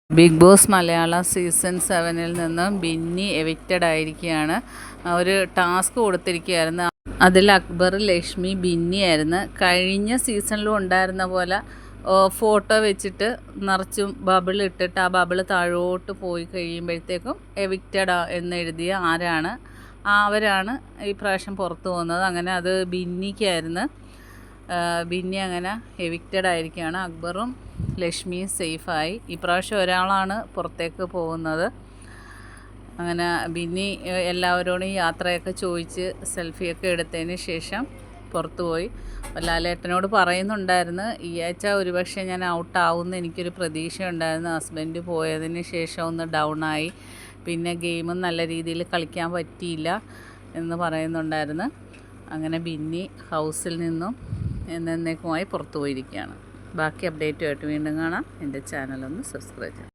Big boss Malayalam season 7-ൽ നിന്നും Binny evicted ആയിരിക്കുകയാണ്. ഒരു ടാസ്ക് കൊടുത്തിരിക്കുകയായിരുന്നു. അതിൽ അക്ബർ, ലക്ഷ്മി, ബിന്നി ആയിരുന്നു. കഴിഞ്ഞ സീസണിലും ഉണ്ടായിരുന്ന പോലെ ഫോട്ടോ വെച്ചിട്ട് നിറച്ചും ബബിൾ ഇട്ടിട്ട് ആ ബബിൾ താഴോട്ട് പോയി കഴിയുമ്പോഴത്തേക്കും എവിക്റ്റഡ് എന്നെഴുതിയ ആരാണ് അവരാണ് ഈ പ്രാവശ്യം പുറത്തു പോകുന്നത്. അങ്ങനെ അത് ബിന്നിക്കായിരുന്നു. ബിന്നി അങ്ങനെ എവിക്റ്റഡ് ആയിരിക്കുകയാണ്. അക്ബറും ലക്ഷ്മിയും സേഫായി. ഇപ്രാവശ്യം ഒരാളാണ് പുറത്തേക്ക് പോകുന്നത്. അങ്ങനെ ബിന്നി എല്ലാവരോടും യാത്രയൊക്കെ ചോദിച്ച് സെൽഫിയൊക്കെ എടുത്തതിന് ശേഷം പുറത്തുപോയി. ലാലേട്ടനോട് പറയുന്നുണ്ടായിരുന്നു, ഈ ആഴ്ച ഒരുപക്ഷെ ഞാൻ ഔട്ടാവുമെന്ന് എനിക്കൊരു പ്രതീക്ഷ ഉണ്ടായിരുന്നു. ഹസ്ബൻഡ് പോയതിന് ശേഷം ഒന്ന് ഡൗണായി, പിന്നെ ഗെയിമും നല്ല രീതിയിൽ കളിക്കാൻ പറ്റിയില്ല എന്ന് പറയുന്നുണ്ടായിരുന്നു. അങ്ങനെ ബിന്നി ഹൗസിൽ നിന്നും എന്നേക്കുമായി പുറത്തു പോയിരിക്കുകയാണ്. ബാക്കി അപ്ഡേറ്റുമായിട്ട് വീണ്ടും കാണാം. എൻ്റെ ചാനലൊന്ന് സബ്സ്ക്രൈബ് ചെയ്യാം.